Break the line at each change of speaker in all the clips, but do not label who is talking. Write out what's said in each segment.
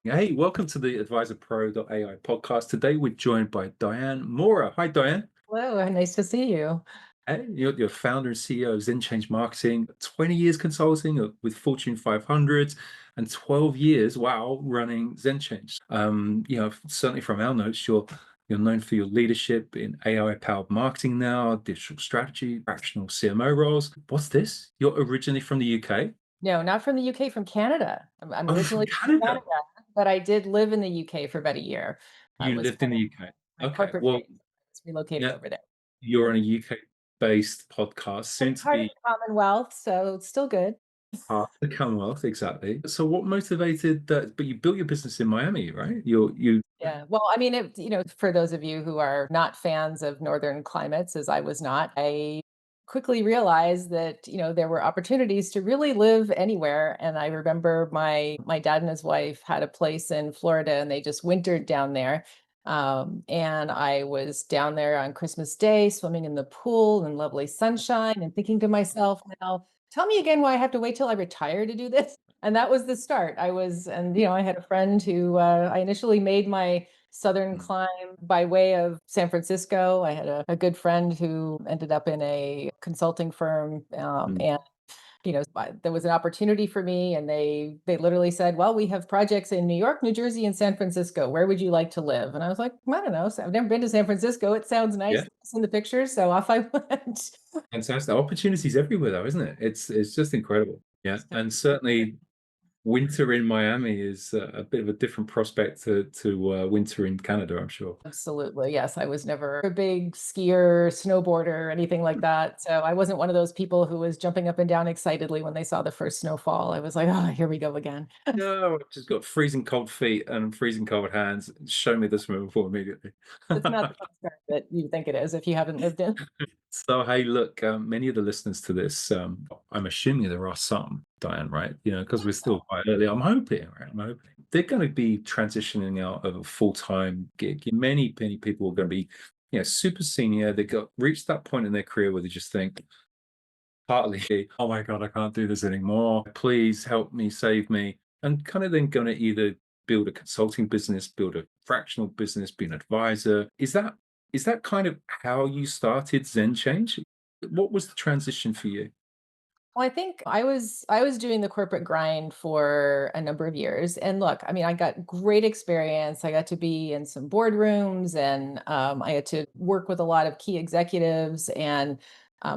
Hey, welcome to the AdvisorPro AI podcast. Today we're joined by Diane Moura. Hi, Diane.
Hello, nice to see you.
Hey, you're founder and CEO of ZenChange Marketing, 20 years consulting with Fortune 500s and 12 years, wow, running ZenChange. Certainly from our notes, you're known for your leadership in AI-powered marketing now, digital strategy, fractional CMO roles. What's this? You're originally from the UK?
No, not from the UK, from Canada. I'm
Oh, from
originally from
Canada.
Canada, but I did live in the UK for about a year. That
You
was
lived in
kind of
the UK.
my
Okay,
corporate
well,
base. It's relocated
yeah.
over there.
You're on a UK-based podcast,
But
soon to
part of
be
the Commonwealth, so it's still good.
part of the Commonwealth, exactly. So what motivated that? But you built your business in Miami, right? You
Yeah. Well, I mean, for those of you who are not fans of northern climates, as I was not, I quickly realized that, there were opportunities to really live anywhere. And I remember my dad and his wife had a place in Florida and they just wintered down there. And I was down there on Christmas Day, swimming in the pool in lovely sunshine and thinking to myself, now, tell me again why I have to wait till I retire to do this. And that was the start. I had a friend who I initially made my southern
Mm,
climb by way of San Francisco. I had a good friend who ended up in a consulting firm,
mm.
and there was an opportunity for me, and they literally said, "Well, we have projects in New York, New Jersey, and San Francisco. Where would you like to live?" And I was like, "I don't know. So I've never been to San Francisco. It sounds nice.
Yeah,
It's in the pictures." So off I went.
fantastic. Opportunities everywhere, though, isn't it? It's just incredible. Yeah,
Just
and certainly winter in Miami is a bit of a different prospect to winter in Canada, I'm sure.
Absolutely. Yes. I was never a big skier, snowboarder, or anything like that. So I wasn't one of those people who was jumping up and down excitedly when they saw the first snowfall. I was like, oh, here we go again.
No, I've just got freezing cold feet and freezing cold hands. Show me the swimming pool immediately.
It's not the postcard that you think it is if you haven't lived in.
So, hey, look, many of the listeners to this, I'm assuming there are some, Diane, right? Because we're still quite early. I'm hoping, right? I'm hoping they're going to be transitioning out of a full-time gig. Many people are going to be, super senior. They got reached that point in their career where they just think, partly, oh my God, I can't do this anymore. Please help me, save me. And kind of then going to either build a consulting business, build a fractional business, be an advisor. Is that kind of how you started Zen Change? What was the transition for you?
Well, I think I was doing the corporate grind for a number of years. And look, I mean, I got great experience. I got to be in some boardrooms and I had to work with a lot of key executives. And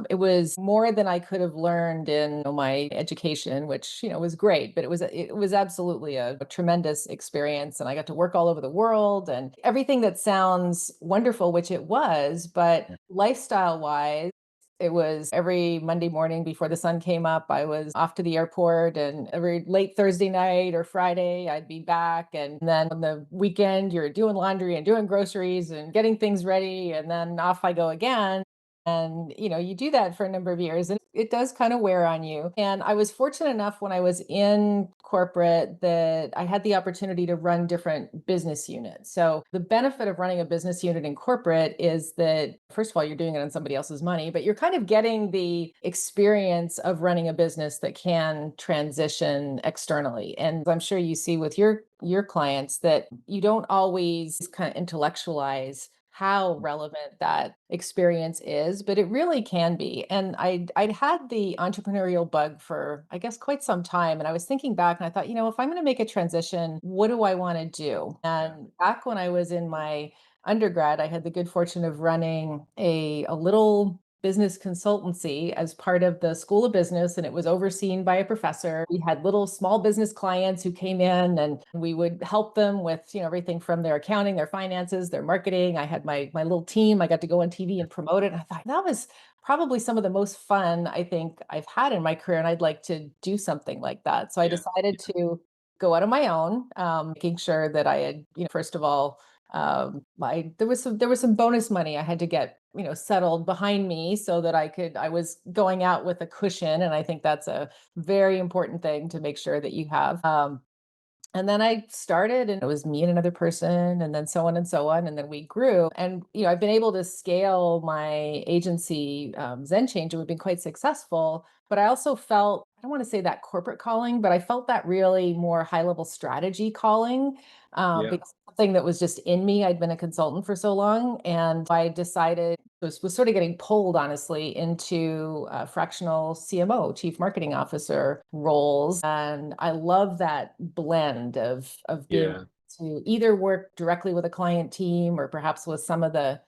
it was more than I could have learned in my education, which, was great, but it was absolutely a tremendous experience. And I got to work all over the world and everything that sounds wonderful, which it was, but
Yeah.
lifestyle wise, it was every Monday morning before the sun came up, I was off to the airport, and every late Thursday night or Friday, I'd be back. And then on the weekend, you're doing laundry and doing groceries and getting things ready. And then off I go again. And, you do that for a number of years and it does kind of wear on you. And I was fortunate enough when I was in corporate that I had the opportunity to run different business units. So the benefit of running a business unit in corporate is that, first of all, you're doing it on somebody else's money, but you're kind of getting the experience of running a business that can transition externally. And I'm sure you see with your clients that you don't always kind of intellectualize how relevant that experience is, but it really can be. And I'd had the entrepreneurial bug for, I guess, quite some time. And I was thinking back and I thought, if I'm going to make a transition, what do I want to do?
Yeah.
And back when I was in my undergrad, I had the good fortune of running a little business consultancy as part of the School of Business, and it was overseen by a professor. We had little small business clients who came in, and we would help them with everything from their accounting, their finances, their marketing. I had my little team. I got to go on TV and promote it. And I thought that was probably some of the most fun I think I've had in my career, and I'd like to do something like that. So I
Yeah.
decided to go out on my own, making sure that I had, first of all, there was some bonus money I had to get, settled behind me so that I was going out with a cushion. And I think that's a very important thing to make sure that you have. And then I started, and it was me and another person, and then so on and so on. And then we grew. And, I've been able to scale my agency, Zen Change, and we've been quite successful. But I also felt I don't want to say that corporate calling, but I felt that really more high level strategy calling,
Yeah.
because something that was just in me. I'd been a consultant for so long, and I decided was sort of getting pulled, honestly, into fractional CMO, chief marketing officer roles, and I love that blend of being
Yeah.
to either work directly with a client team or perhaps with some of the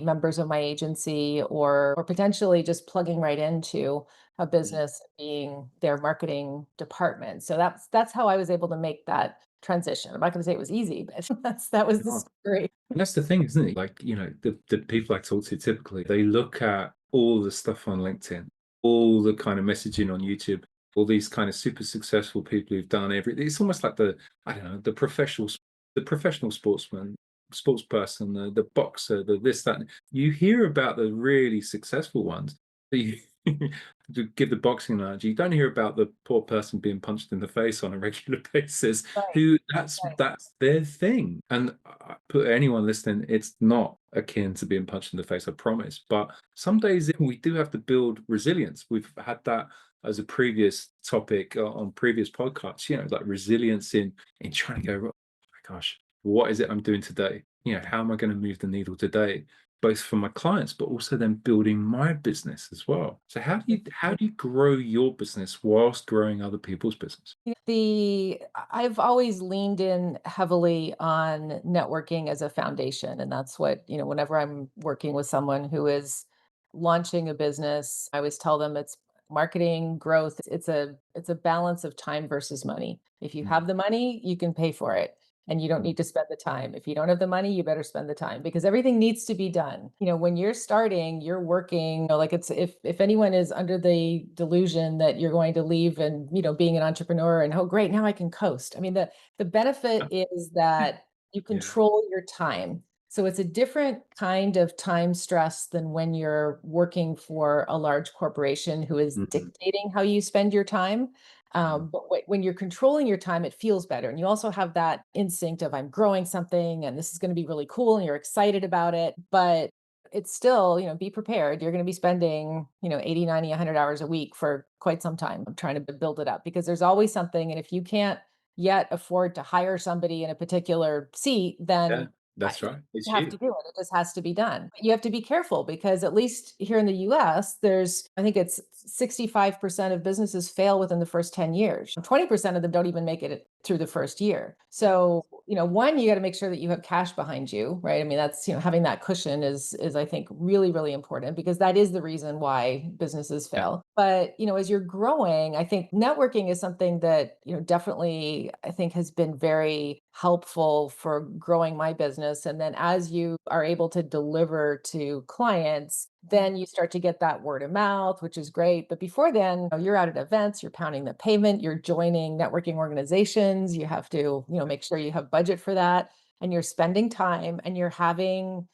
members of my agency or potentially just plugging right into a
Mm.
business being their marketing department. So that's how I was able to make that transition. I'm not going to say it was easy, but that was the
No.
story.
And that's the thing, isn't it? Like, the people I talk to typically, they look at all the stuff on LinkedIn, all the kind of messaging on YouTube, all these kind of super successful people who've done everything. It's almost like I don't know, the professional sportsman, sports person, the boxer, the this, that. You hear about the really successful ones, but you, to give the boxing analogy, you don't hear about the poor person being punched in the face on a regular basis
Right,
who
right.
that's their thing. And put anyone listening, it's not akin to being punched in the face, I promise. But some days we do have to build resilience. We've had that as a previous topic on previous podcasts, like resilience in trying to go, oh my gosh, what is it I'm doing today? How am I going to move the needle today? Both for my clients, but also then building my business as well. So how do you grow your business whilst growing other people's business?
I've always leaned in heavily on networking as a foundation, and that's what, whenever I'm working with someone who is launching a business, I always tell them it's marketing growth. It's a balance of time versus money. If you
Mm.
have the money, you can pay for it. And you don't
Mm.
need to spend the time. If you don't have the money, you better spend the time because everything needs to be done. When you're starting, you're working, like it's if anyone is under the delusion that you're going to leave and, being an entrepreneur and oh great, now I can coast. I mean, the benefit is that you
Yeah.
control your time. So it's a different kind of time stress than when you're working for a large corporation who is
Mhm.
dictating how you spend your time.
Yeah.
But when you're controlling your time, it feels better. And you also have that instinct of I'm growing something and this is going to be really cool and you're excited about it. But it's still, be prepared. You're going to be spending, 80, 90, 100 hours a week for quite some time trying to build it up because there's always something. And if you can't yet afford to hire somebody in a particular seat,
Yeah,
then
that's right. It's
you have
you.
to do it. It just has to be done. You have to be careful because at least here in the US, I think it's 65% of businesses fail within the first 10 years. 20% of them don't even make it through the first year.
Yeah.
So, one, you got to make sure that you have cash behind you, right? I mean, that's, having that cushion is I think really, really important because that is the reason why businesses
Yeah.
fail. But, as you're growing, I think networking is something that, definitely I think has been very helpful for growing my business. And then as you are able to deliver to clients, then you start to get that word of mouth, which is great. But before then, you're out at events, you're pounding the pavement, you're joining networking organizations. You have to, make sure you have budget for that. And you're spending time and you're having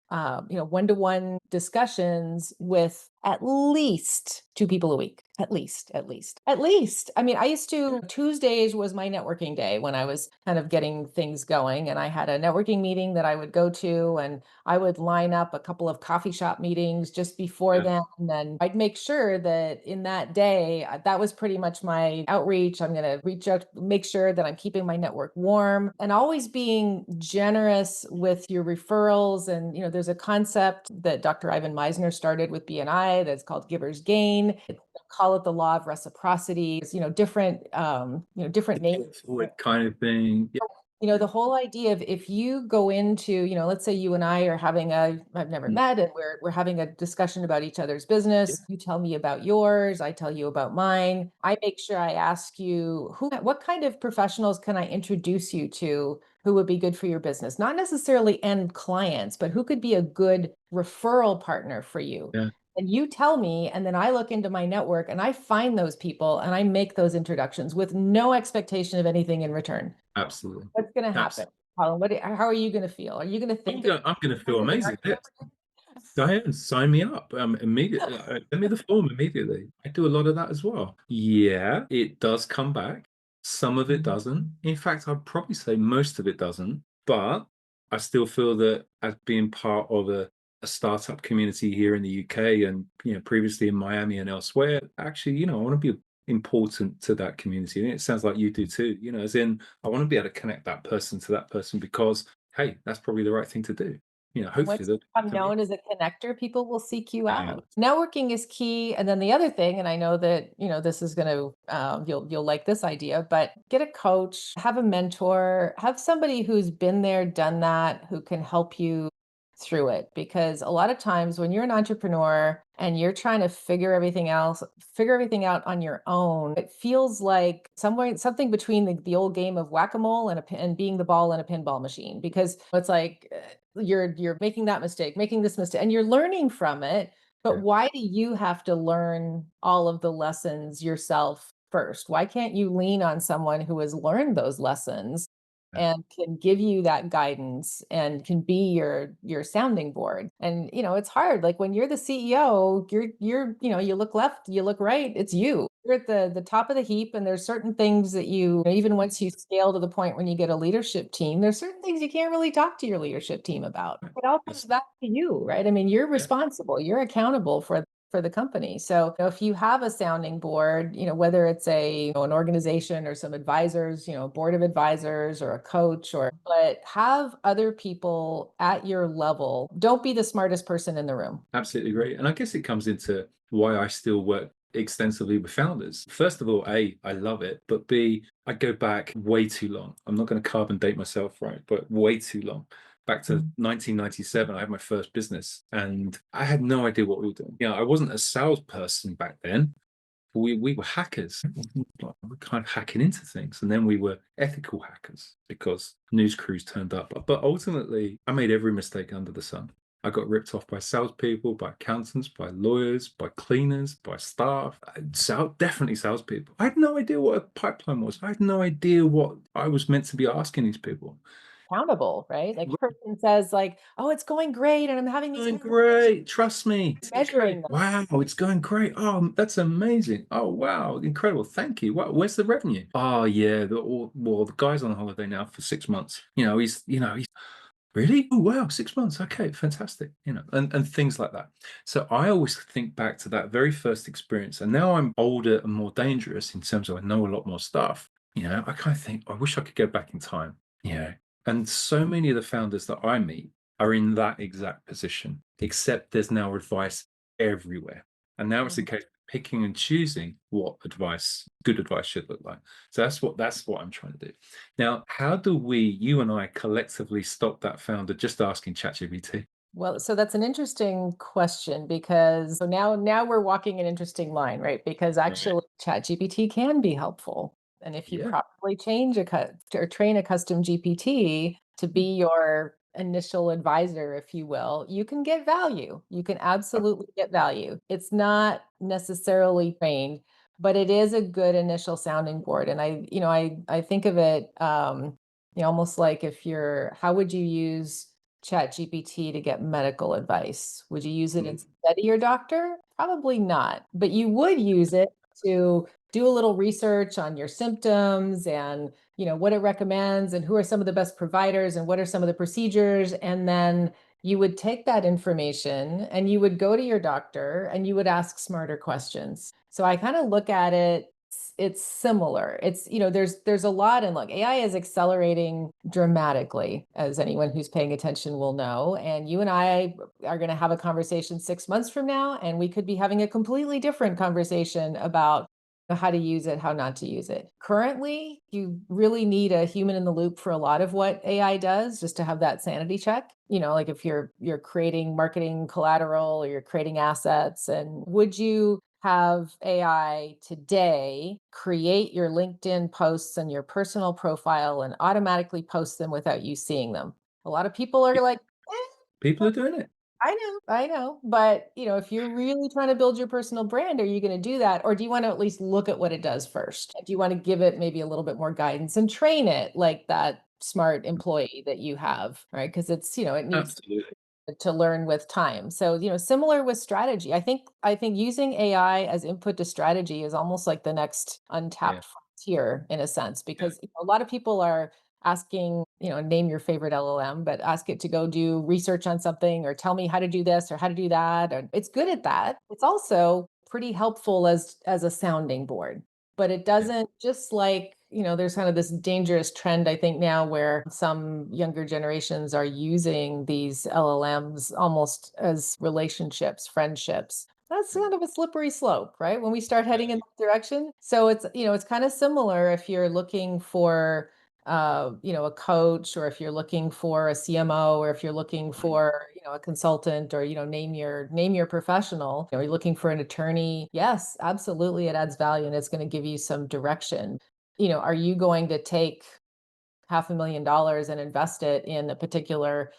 one-to-one discussions with at least two people a week. At least. I mean, I used to, Tuesdays was my networking day when I was kind of getting things going. And I had a networking meeting that I would go to, and I would line up a couple of coffee shop meetings just before
Yeah.
then. And then I'd make sure that in that day, that was pretty much my outreach. I'm going to reach out, make sure that I'm keeping my network warm and always being generous with your referrals. And, there's a concept that Dr. Ivan Meisner started with BNI that's called giver's gain. Call it the law of reciprocity. It's, different
The pay
names.
it forward kind of thing. Yeah.
The whole idea of if you go into, let's say you and I are I've never
Mm.
met and we're having a discussion about each other's
Yeah.
business. You tell me about yours, I tell you about mine. I make sure I ask you what kind of professionals can I introduce you to who would be good for your business? Not necessarily end clients, but who could be a good referral partner for you?
Yeah.
And you tell me, and then I look into my network and I find those people and I make those introductions with no expectation of anything in return.
Absolutely.
What's going to happen?
Absolutely.
Colin, how are you going to feel? Are you going to think
I'm gonna feel
of
amazing. Diane, sign me up immediately. Send me the form immediately. I do a lot of that as well. Yeah, it does come back. Some of it doesn't. In fact, I'd probably say most of it doesn't. But I still feel that as being part of a startup community here in the UK and previously in Miami and elsewhere, actually, I want to be important to that community. And it sounds like you do too, as in, I want to be able to connect that person to that person because, hey, that's probably the right thing to do.
And
Hopefully
once
they'll
you become
to me.
known as a connector, people will seek you
And
out. Networking is key. And then the other thing, and I know that, this is going to, you'll like this idea, but get a coach, have a mentor, have somebody who's been there, done that, who can help you through it. Because a lot of times when you're an entrepreneur and you're trying to figure everything out on your own, it feels like something between the old game of whack-a-mole and being the ball in a pinball machine, because it's like you're making that mistake, making this mistake, and you're learning from it. But
yeah,
why do you have to learn all of the lessons yourself first? Why can't you lean on someone who has learned those lessons
yeah,
and can give you that guidance and can be your sounding board? And it's hard. Like when you're the CEO, you look left, you look right, it's you. You're at the top of the heap, and there's certain things that even once you scale to the point when you get a leadership team, there's certain things you can't really talk to your leadership team about. It all comes
yes,
back to you, right? I mean, you're
yeah,
responsible, you're accountable for the company. So, if you have a sounding board, whether it's an organization or some advisors, a board of advisors or a coach, but have other people at your level. Don't be the smartest person in the room.
absolutely great. And I guess it comes into why I still work extensively with founders. First of all, A, I love it, but B, I go back way too long. I'm not going to carbon date myself, right? But way too long. Back to 1997, I had my first business and I had no idea what we were doing. I wasn't a salesperson back then. We were hackers. We're kind of hacking into things. And then we were ethical hackers because news crews turned up. But ultimately, I made every mistake under the sun. I got ripped off by salespeople, by accountants, by lawyers, by cleaners, by staff. Definitely salespeople. I had no idea what a pipeline was. I had no idea what I was meant to be asking these people.
Accountable, right? Like person says like, "Oh, it's going great and I'm having these
Going great. Trust me. It's okay.
measuring them."
Wow, it's going great. Oh, that's amazing. Oh, wow, incredible. Thank you. Wow, where's the revenue? Oh, yeah. The guy's on holiday now for 6 months. He's really. Oh, wow, 6 months. Okay, fantastic. And things like that. So I always think back to that very first experience, and now I'm older and more dangerous in terms of I know a lot more stuff. I kind of think I wish I could go back in time. And so many of the founders that I meet are in that exact position, except there's now advice everywhere. And now it's a
Mhm.
case of picking and choosing what good advice should look like. So that's what I'm trying to do. Now, how do you and I collectively stop that founder just asking ChatGPT?
Well, so that's an interesting question, because so now we're walking an interesting line, right? Because
Right.
actually ChatGPT can be helpful. And if you
Yeah.
properly or train a custom GPT to
Mm.
be your initial advisor, if you will, you can get value. You can absolutely get value. It's not necessarily trained, but it is a good initial sounding board. And I think of it almost like, how would you use ChatGPT to get medical advice? Would you use it
Mm.
instead of your doctor? Probably not, but you would use it to do a little research on your symptoms and what it recommends and who are some of the best providers and what are some of the procedures. And then you would take that information and you would go to your doctor and you would ask smarter questions. So I kind of look at it, it's similar. It's, there's a lot, and look, AI is accelerating dramatically, as anyone who's paying attention will know. And you and I are going to have a conversation 6 months from now, and we could be having a completely different conversation about how to use it, how not to use it. Currently, you really need a human in the loop for a lot of what AI does, just to have that sanity check. Like if you're creating marketing collateral or you're creating assets, and would you have AI today create your LinkedIn posts and your personal profile and automatically post them without you seeing them? A lot of people are like,
People are doing it.
I know. But, if you're really trying to build your personal brand, are you going to do that? Or do you want to at least look at what it does first? Do you want to give it maybe a little bit more guidance and train it like that smart employee that you have, right? Because it needs
Absolutely.
to learn with time. So, similar with strategy. I think using AI as input to strategy is almost like the next
Yeah.
untapped frontier in a sense,
Yeah.
because a lot of people are asking, name your favorite LLM, but ask it to go do research on something or tell me how to do this or how to do that. And it's good at that. It's also pretty helpful as a sounding board. but it
Yeah.
doesn't, just like, there's kind of this dangerous trend, I think, now where some younger generations are using these LLMs almost as relationships, friendships. That's kind of a slippery slope, right? When we start heading in that direction. So it's kind of similar if you're looking for a coach, or if you're looking for a CMO, or if you're looking for, a consultant, or, name your professional, you're looking for an attorney. Yes, absolutely. It adds value and it's going to give you some direction. Are you going to take $500,000 and invest it in a particular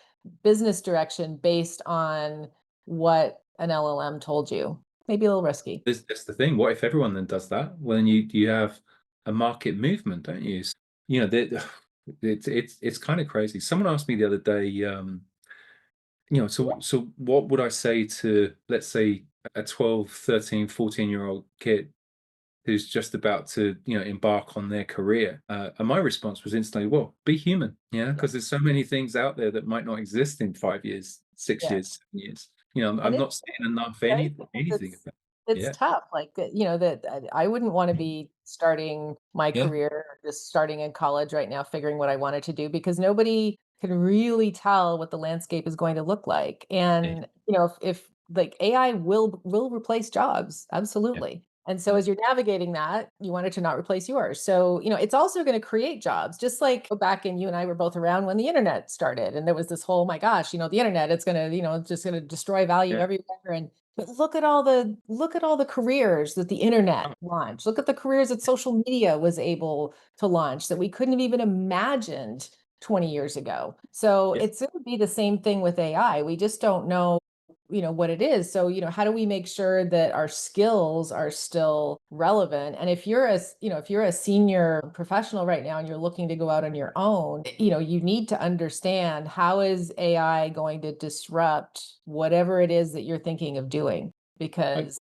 business direction based on what an LLM told you? Maybe a little risky.
That's the thing. What if everyone then does that? Well, then you have a market movement, don't you? It's kind of crazy. Someone asked me the other day, so what would I say to, let's say, a 12, 13, 14-year-old kid who's just about to, embark on their career? And my response was instantly, well, be human,
Yeah.
because there's so many things out there that might not exist in 5 years, six
Yeah.
years, 7 years.
And
I'm not seeing enough
right? Because
anything of that.
it's
Yeah,
tough. Like that, that I wouldn't want to be starting my
yeah,
career, or just starting in college right now, figuring what I wanted to do, because nobody can really tell what the landscape is going to look like.
yeah,
And if like AI will replace jobs,
yeah,
absolutely. And so
yeah,
as you're navigating that, you want it to not replace yours. So, it's also going to create jobs. Just like go back, and you and I were both around when the internet started, and there was this whole, my gosh, the internet, it's going to, it's just going to destroy value
yeah.
everywhere. And but look at all the careers that the internet
Oh,
launched. Look at the careers that social media was able to launch that we couldn't have even imagined 20 years ago. So
yeah.
it's going to be the same thing with AI. We just don't know, what it is. So, how do we make sure that our skills are still relevant? And if you're a senior professional right now and you're looking to go out on your own, you need to understand, how is AI going to disrupt whatever it is that you're thinking of doing?
I,
Because,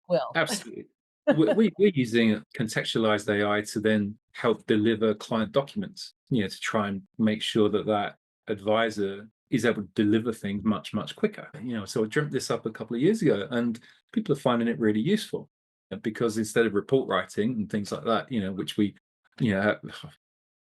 well,
Absolutely. We're using contextualized AI to then help deliver client documents, to try and make sure that that advisor is able to deliver things much, much quicker. So I dreamt this up a couple of years ago, and people are finding it really useful, because instead of report writing and things like that, which we, you know,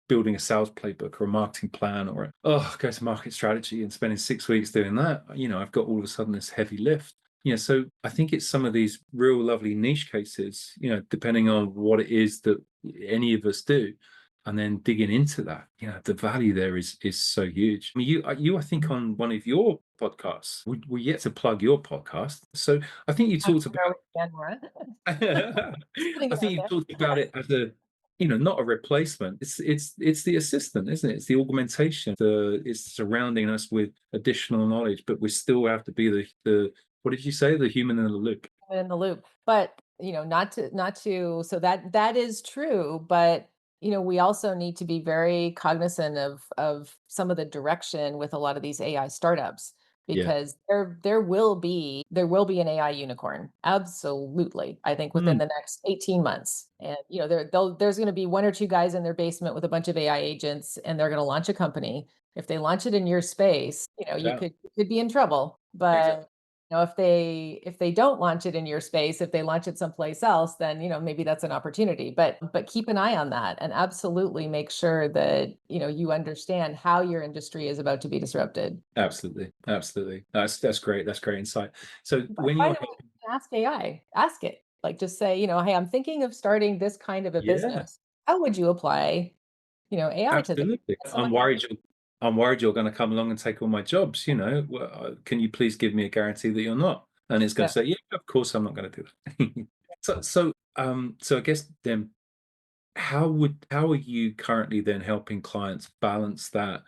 building a sales playbook or a marketing plan, or go to market strategy and spending 6 weeks doing that, I've got all of a sudden this heavy lift. So I think it's some of these real lovely niche cases, depending on what it is that any of us do, and then digging into that, the value there is so huge. I mean, you I think on one of your podcasts, we yet to plug your podcast. So I think you talked about
entrepreneur with Diane Moura. Putting
I
it
think
out
you
there.
talked about it as a, not a replacement. It's the assistant, isn't it? It's the augmentation. It's surrounding us with additional knowledge, but we still have to be the what did you say? The human in the loop.
In the loop. But, not to so that is true, but we also need to be very cognizant of some of the direction with a lot of these AI startups,
Yeah.
because there will be an AI unicorn. Absolutely. I think within
Mm,
the next 18 months. And there's going to be one or two guys in their basement with a bunch of AI agents, and they're going to launch a company. If they launch it in your space, you
yeah,
could be in trouble.
exactly.
But if they don't launch it in your space, if they launch it someplace else, then maybe that's an opportunity. But keep an eye on that, and absolutely make sure that you understand how your industry is about to be disrupted.
Absolutely. Absolutely. That's great. That's great insight. So
But
when
by
you're
the way, ask AI, ask it. Like, just say, hey, I'm thinking of starting this kind of a
yeah.
business. How would you apply AI to this?
Absolutely.
Someone happy.
I'm worried you're going to come along and take all my jobs. Well, can you please give me a guarantee that you're not? And it's going
Yeah.
to say, yeah, of course I'm not going to do that. So I guess then, how are you currently then helping clients balance that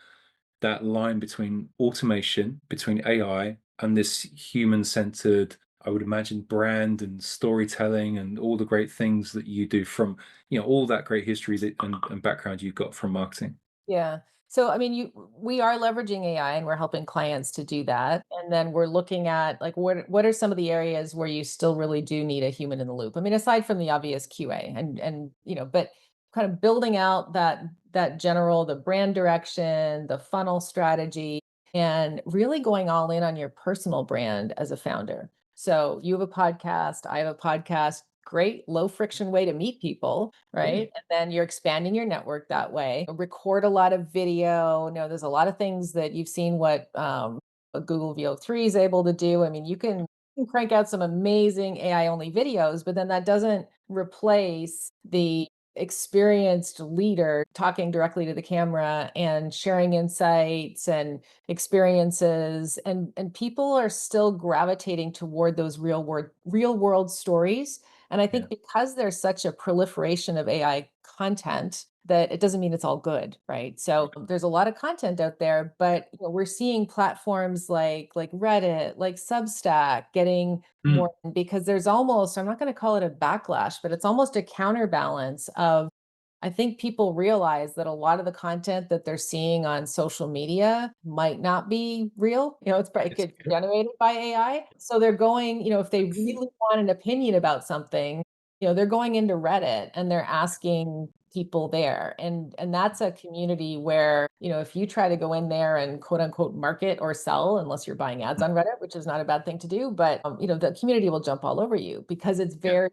line between automation, between AI, and this human centered, I would imagine, brand and storytelling and all the great things that you do from, all that great history and background you've got from marketing.
Yeah. So, I mean, we are leveraging AI, and we're helping clients to do that. And then we're looking at, like, what are some of the areas where you still really do need a human in the loop? I mean, aside from the obvious QA, and but kind of building out the brand direction, the funnel strategy, and really going all in on your personal brand as a founder. So you have a podcast, I have a podcast. great low friction way to meet people,
Yeah.
right? And then you're expanding your network that way. Record a lot of video. There's a lot of things that you've seen what Google VO3 is able to do. I mean, you can crank out some amazing AI only videos, but then that doesn't replace the experienced leader talking directly to the camera and sharing insights and experiences, and people are still gravitating toward those real world stories. And I
Yeah.
think because there's such a proliferation of AI content, that it doesn't mean it's all good, right? So there's a lot of content out there, but we're seeing platforms like Reddit, like Substack getting
Mm.
more, because there's almost, I'm not going to call it a backlash, but it's almost a counterbalance of, I think people realize that a lot of the content that they're seeing on social media might not be real. It
It's
could be generated by AI. So they're going, if they really want an opinion about something, they're going into Reddit and they're asking people there. And that's a community where, if you try to go in there and quote unquote market or sell, unless you're buying ads on Reddit, which is not a bad thing to do, but the community will jump all over you because it's
yeah.
very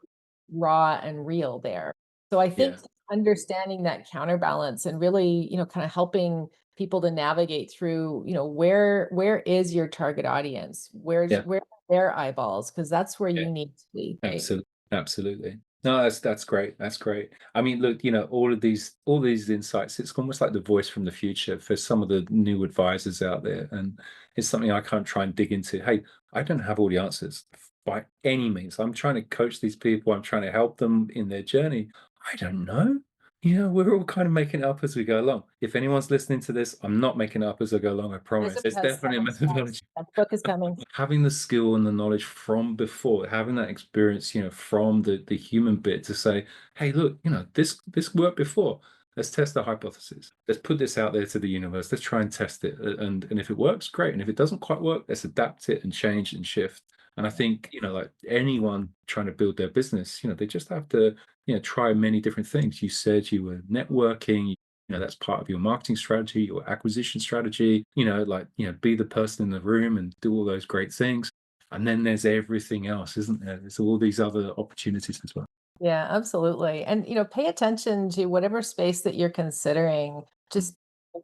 raw and real there. So I think
Yeah.
understanding that counterbalance and really, kind of helping people to navigate through, where is your target audience?
Yeah.
Where are their eyeballs? Because that's where
Yeah.
you need to be, right?
Absolutely, absolutely. No, that's great. That's great. I mean, look, all these insights, it's almost like the voice from the future for some of the new advisors out there. And it's something I can't try and dig into. Hey, I don't have all the answers by any means. I'm trying to coach these people, I'm trying to help them in their journey. I don't know. We're all kind of making it up as we go along. If anyone's listening to this, I'm not making it up as I go along, I promise. There's
Has
definitely a
7 steps.
methodology.
That book is coming.
Having the skill and the knowledge from before, having that experience, from the human bit to say, hey, look, this worked before. Let's test the hypothesis. Let's put this out there to the universe. Let's try and test it. And if it works, great. And if it doesn't quite work, let's adapt it and change and shift. And I think, like anyone trying to build their business, they just have to, try many different things. You said you were networking, that's part of your marketing strategy, your acquisition strategy, be the person in the room and do all those great things. And then there's everything else, isn't there? There's all these other opportunities as well.
Yeah, absolutely. And, pay attention to whatever space that you're considering. Just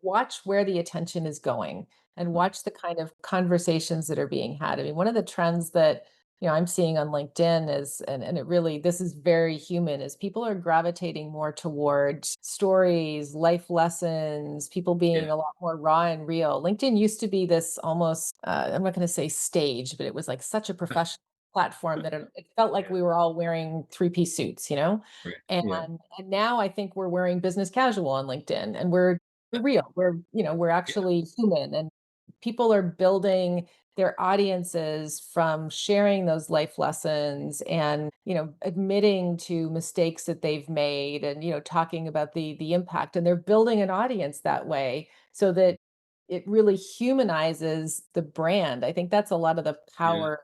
watch where the attention is going and
Mm.
watch the kind of conversations that are being had. I mean, one of the trends that, I'm seeing on LinkedIn is, and it really, this is very human, is people are gravitating more towards stories, life lessons, people
Yeah.
being a lot more raw and real. LinkedIn used to be this almost, I'm not going to say stage, but it was like such a professional platform that it felt like
Yeah.
we were all wearing three-piece suits.
Right.
And
Yeah.
and now I think we're wearing business casual on LinkedIn, and we're real. We're
Yeah.
actually human, and people are building their audiences from sharing those life lessons and, admitting to mistakes that they've made and, talking about the impact, and they're building an audience that way so that it really humanizes the brand. I think that's a lot of the
Yeah.
power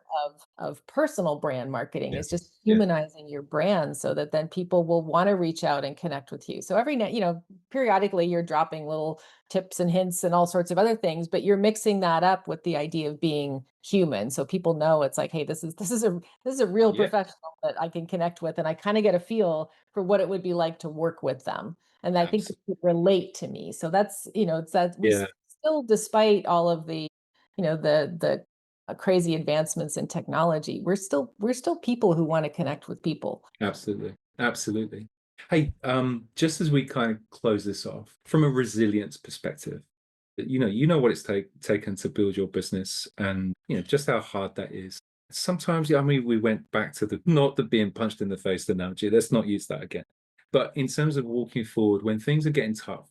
of personal brand marketing,
Yeah.
is just
Yeah.
humanizing your brand so that then people will want to reach out and connect with you. So every night, periodically you're dropping little tips and hints and all sorts of other things, but you're mixing that up with the idea of being human. So people know it's like, hey, this is a real
Yeah.
professional that I can connect with, and I kind of get a feel for what it would be like to work with them. And I think they
Absolutely.
could relate to me. So that's, it's that we
Yeah.
still, despite all of the, crazy advancements in technology, we're still people who want to connect with people.
Absolutely. Absolutely. Hey, just as we kind of close this off, from a resilience perspective, you know what it's taken to build your business, and just how hard that is. Sometimes, yeah, I mean, we went back to the not the being punched in the face analogy. Let's not use that again. But in terms of walking forward, when things are getting tough,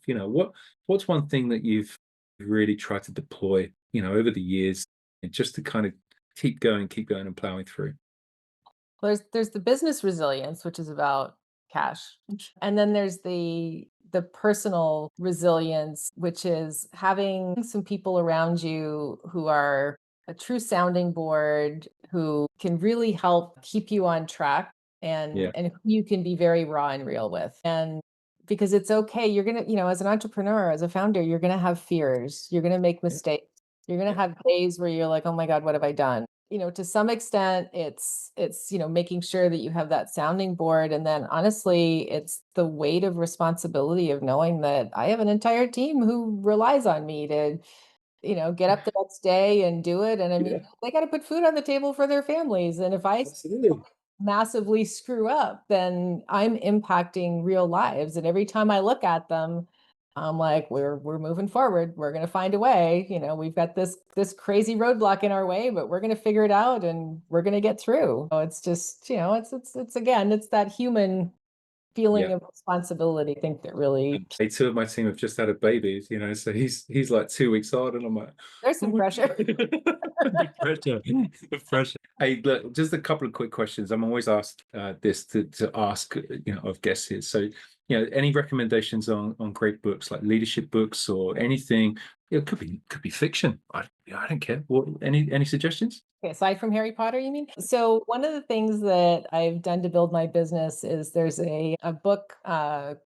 what's one thing that you've really tried to deploy, over the years, just to kind of keep going, and plowing through?
There's the business resilience, which is about cash. And then there's the personal resilience, which is having some people around you who are a true sounding board, who can really help keep you on track,
Yeah.
and who you can be very raw and real with. And because it's okay, you're going to, as an entrepreneur, as a founder, you're going to have fears, you're going to make
Yeah.
mistakes. You're going to
Yeah.
have days where you're like, "Oh my god, what have I done?" to some extent it's making sure that you have that sounding board. And then honestly, it's the weight of responsibility of knowing that I have an entire team who relies on me to, get up the next day and do it. And I mean,
Yeah,
they got to put food on the table for their families. And if I
absolutely.
massively screw up, then I'm impacting real lives. And every time I look at them, I'm like, we're moving forward. We're gonna find a way. We've got this crazy roadblock in our way, but we're gonna figure it out and we're gonna get through. So it's just, it's again, it's that human
Yeah.
feeling of responsibility, I think that really
And two of my team have just had a baby, so he's like 2 weeks old, and I'm like,
there's
oh
some
my
pressure.
God. The pressure, the pressure. Hey, look, just a couple of quick questions. I'm always asked this to ask, of guests here. So, any recommendations on great books, like leadership books or anything? It could be fiction. I don't care. What any suggestions?
Okay, aside from Harry Potter, you mean? So one of the things that I've done to build my business is there's a book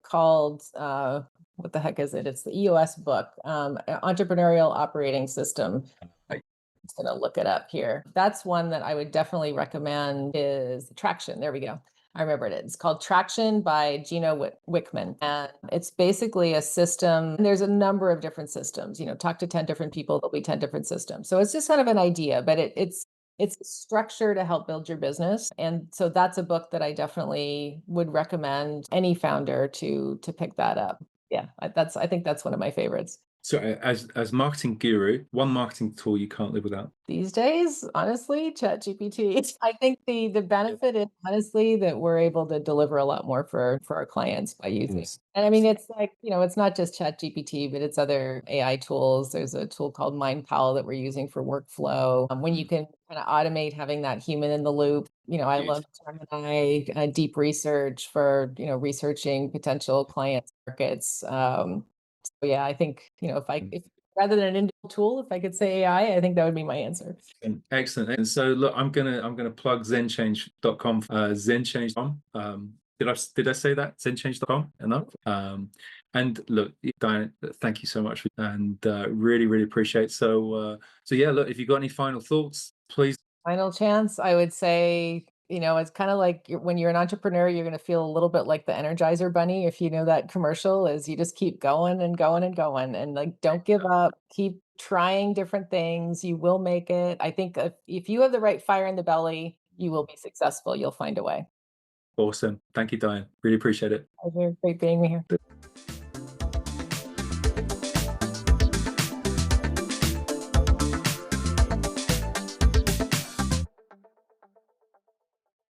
called what the heck is it? It's the EOS book, Entrepreneurial Operating System. I'm
Like,
just gonna look it up here. That's one that I would definitely recommend is Traction. There we go. I remember it. It's called Traction by Gino Wickman. And it's basically a system. And there's a number of different systems. Talk to 10 different people, there'll be 10 different systems. So it's just kind of an idea, but it's a structure to help build your business. And so that's a book that I definitely would recommend any founder to pick that up. Yeah, I think that's one of my favorites.
so, as marketing guru, one marketing tool you can't live without.
These days, honestly, ChatGPT. I think the benefit is honestly that we're able to deliver a lot more for our clients by using.
Yes.
And I mean, it's like, it's not just ChatGPT, but it's other AI tools. There's a tool called MindPal that we're using for workflow. When you can kind of automate having that human in the loop. I
Huge.
love Gemini, deep research for, researching potential client markets. So yeah, I think, if rather than an individual tool, if I could say AI, I think that would be my answer.
Excellent. And so look, I'm gonna plug zenchange.com, zenchange.com. Did I say that? Zenchange.com enough? And look, Diane, thank you so much and really, really appreciate. So yeah, look, if you've got any final thoughts, please.
Final chance, I would say, it's kind of like when you're an entrepreneur, you're going to feel a little bit like the Energizer Bunny. If you know that commercial, is you just keep going and going and going and like don't give up, keep trying different things. You will make it. I think if you have the right fire in the belly, you will be successful. You'll find a way.
Awesome. Thank you, Diane. Really appreciate it.
Pleasure. Great being here.